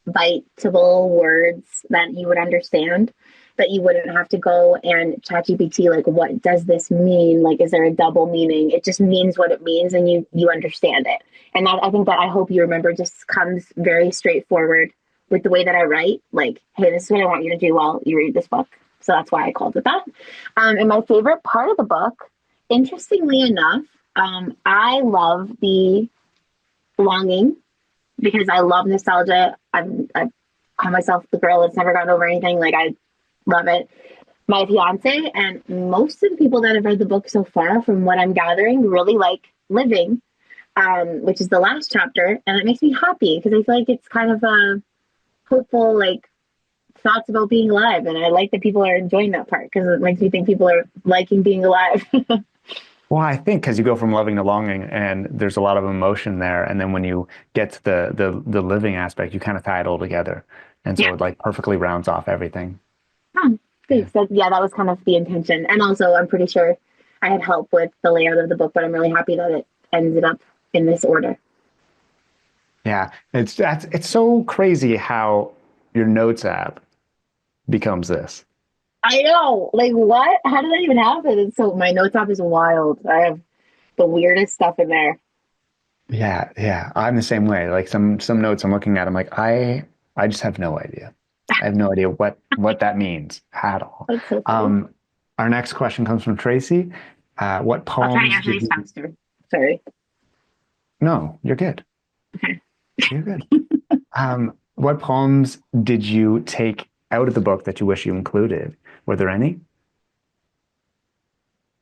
biteable words that you would understand, that you wouldn't have to go and chat GPT like, what does this mean? Like, is there a double meaning? It just means what it means, and you understand it. And that I think that I hope you remember just comes very straightforward with the way that I write. Like, hey, this is what I want you to do while you read this book. So that's why I called it that. And my favorite part of the book, interestingly enough, I love the longing because I love nostalgia. I call myself the girl that's never gotten over anything. Like, I love it. My fiance and most of the people that have read the book so far, from what I'm gathering, really like living, which is the last chapter, and it makes me happy because I feel like it's kind of a hopeful, like, thoughts about being alive, and I like that people are enjoying that part because it makes me think people are liking being alive. Well, I think because you go from loving to longing, and there's a lot of emotion there, and then when you get to the living aspect, you kind of tie it all together, and so Yeah. it like perfectly rounds off everything. Oh, Yeah. thanks. Yeah, that was kind of the intention, and also I'm pretty sure I had help with the layout of the book, but I'm really happy that it ended up in this order. Yeah, it's so crazy how your notes app becomes this. I know. Like, what? How did that even happen? And so my notes app is wild. I have the weirdest stuff in there. Yeah, yeah. I'm the same way. Like some notes I'm looking at, I'm like, I just have no idea. I have no idea what that means at all. That's so funny. Um, our next question comes from Tracy. What I'll try to poems answer did these you? faster. Sorry. No, you're good. Okay. You're good. What poems did you take out of the book that you wish you included? Were there any?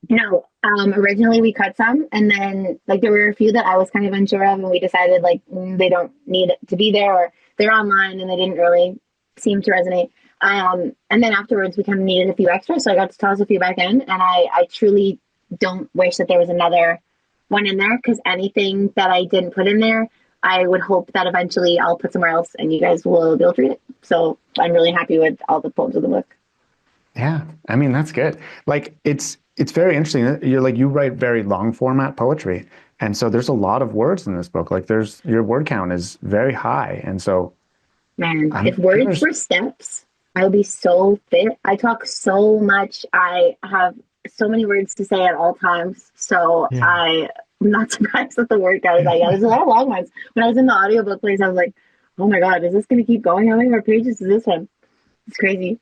No, originally we cut some, and then like there were a few that I was kind of unsure of, and we decided like they don't need to be there, or they're online and they didn't really seem to resonate. And then afterwards we kind of needed a few extras, so I got to toss a few back in, and I truly don't wish that there was another one in there because anything that I didn't put in there, I would hope that eventually I'll put somewhere else, and you guys will be able to read it. So I'm really happy with all the poems of the book. Yeah, I mean that's good. Like it's very interesting. You're like you write very long format poetry, and so there's a lot of words in this book. Like there's your word count is very high, and so Man, if I'm words curious. were steps, I would be so fit. I talk so much. I have so many words to say at all times. So Yeah. I'm not surprised that the word count is like, yeah, there's a lot of long ones. When I was in the audiobook place, I was like, oh my God, is this going to keep going? How many more pages is this one? It's crazy.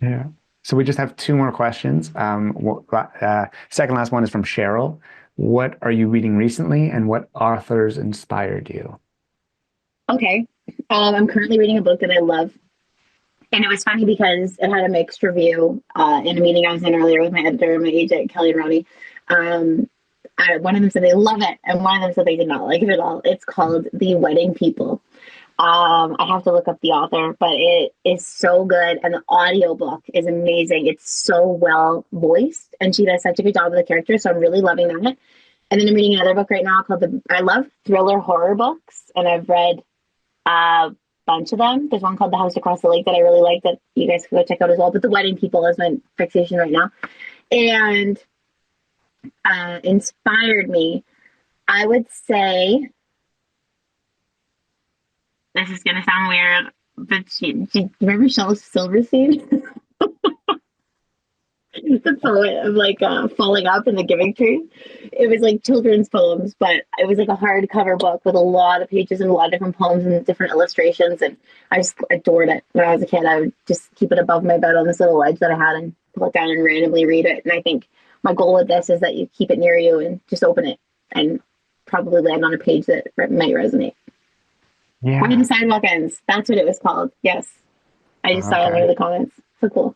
Yeah. So we just have two more questions. Second last one is from Cheryl. What are you reading recently, and what authors inspired you? Okay. I'm currently reading a book that I love. And it was funny because it had a mixed review in a meeting I was in earlier with my editor and my agent, Kelly and Ronnie. Um, one of them said they love it, and one of them said they did not like it at all. It's called The Wedding People. I have to look up the author, but it is so good, and the audiobook is amazing. It's so well voiced, and she does such a good job with the characters, so I'm really loving that. And then I'm reading another book right now called I love thriller horror books, and I've read a bunch of them. There's one called The House Across the Lake that I really like that you guys can go check out as well. But The Wedding People is my fixation right now. And inspired me, I would say, this is going to sound weird, but she remember Shel Silverstein? The poet of like falling up in the giving tree. It was like children's poems, but it was like a hardcover book with a lot of pages and a lot of different poems and different illustrations, and I just adored it. When I was a kid, I would just keep it above my bed on this little ledge that I had and pull it down and randomly read it. And I think my goal with this is that you keep it near you and just open it and probably land on a page that might resonate. Where the Yeah. Sidewalk Ends, that's what it was called. Yes, I just saw it in one Okay. of the comments. So cool.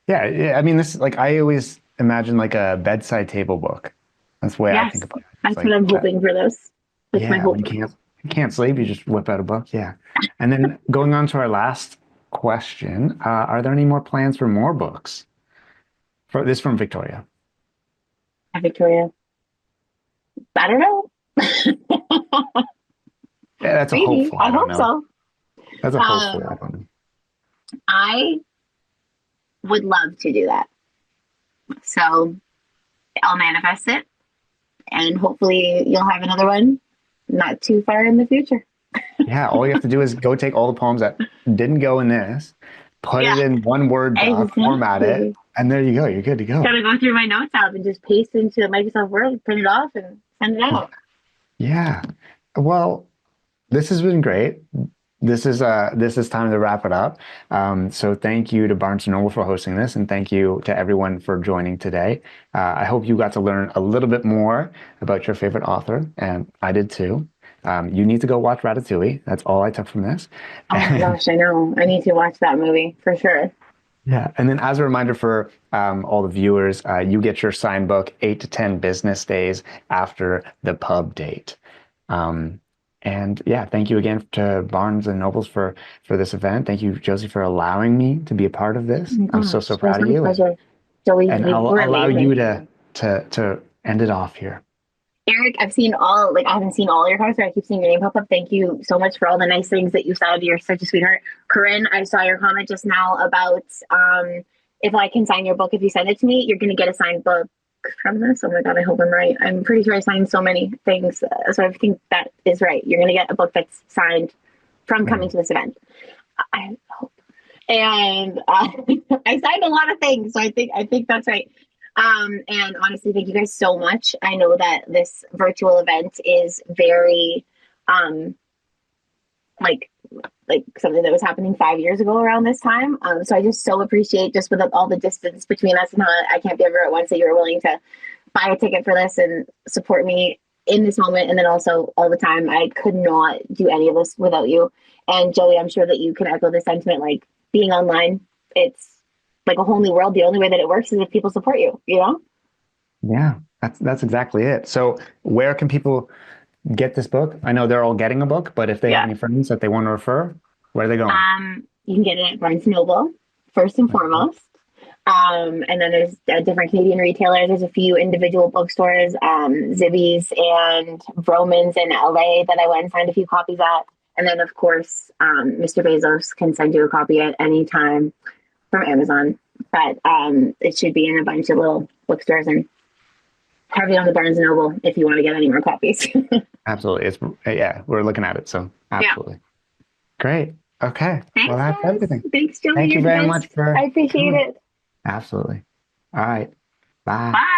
Yeah, yeah. I mean, this like I always imagine like a bedside table book. That's the way I think Yes, about it. It's that's what like I'm hoping for this. That's my yeah, when hope. you can't sleep, you just whip out a book. Yeah. And then going on to our last question, are there any more plans for more books? For this from Victoria. Victoria. I don't know. Yeah, that's a Maybe. hopeful. I I don't hope know. so. That's a hopeful. I Um, don't know. I would love to do that. So I'll manifest it and hopefully you'll have another one not too far in the future. Yeah, all you have to do is go take all the poems that didn't go in this, put Yeah, it in one Word doc, format it, exactly. and there you go. You're good to go. Gotta go through my notes app and just paste into Microsoft Word, print it off, and send it Yeah. out. Yeah. Well, this has been great. this is time to wrap it up. So thank you to Barnes& Noble for hosting this, and thank you to everyone for joining today. I hope you got to learn a little bit more about your favorite author, and I did too. You need to go watch Ratatouille. That's all I took from this. Oh my And gosh, I know. I need to watch that movie for sure. yeah, and then as a reminder for all the viewers, you get your signed book 8 to 10 business days after the pub date. Um, and yeah, thank you again to Barnes and Nobles for this event. Thank you, Josie, for allowing me to be a part of Oh this. my I'm so gosh, so it was proud of my you, pleasure. Joey, and you I'll were allow you amazing. to end it off here. Eric, I've seen all, like, I haven't seen all your posts, but I keep seeing your name pop up. Thank you so much for all the nice things that you said. You're such a sweetheart. Corinne, I saw your comment just now about if I can sign your book, if you send it to me, you're going to get a signed book from this. Oh my God, I hope I'm right. I'm pretty sure I signed so many things. So I think that is right. You're going to get a book that's signed from coming Mhm. to this event. I hope. And I signed a lot of things, so I think that's right. And honestly, thank you guys so much. I know that this virtual event is very um, like like something that was happening 5 years ago around this time. So I just so appreciate, just with all the distance between us and how I can't be ever at once, that you were willing to buy a ticket for this and support me in this moment, and then also all the time. I could not do any of this without you. And Joey, I'm sure that you can echo the sentiment. Like, being online, it's like a whole new world. The only way that it works is if people support you. You know? Yeah, that's exactly it. So where can people get this book? I know they're all getting a book, but if they have Yeah. any friends that they want to refer, where are they going? You can get it at Barnes Noble first and Okay. foremost. And then there's different Canadian retailers. There's a few individual bookstores, Zibby's and Vroman's in LA that I went and signed a few copies at. And then, of course, Mr. Bezos can send you a copy at any time from Amazon. But it should be in a bunch of little bookstores, and probably on the Barnes and Noble if you want to get any more copies. Absolutely. It's yeah, we're looking at it, so Yeah. absolutely. Great. Okay. Well, Thanks, that's guys. everything. Thanks, Joey. Thank you You're the very much best. I for appreciate coming. it. Absolutely. All right. Bye. Bye.